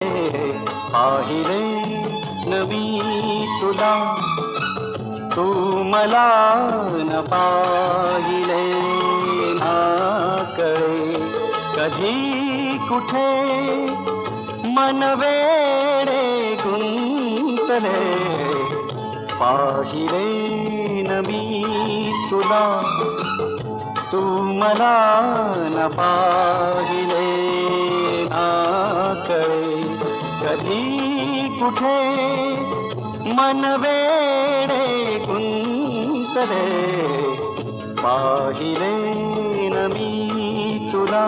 पाहिले न मी तुला, तू मला न पाहिले ना कळे कधी कुठे मन वेडे गुंतले. पाहिले न मी तुला, तू मला न पाहिले ना कळे कधी कुठे मन वेडे गुंतले. पाहिले न मी तुला.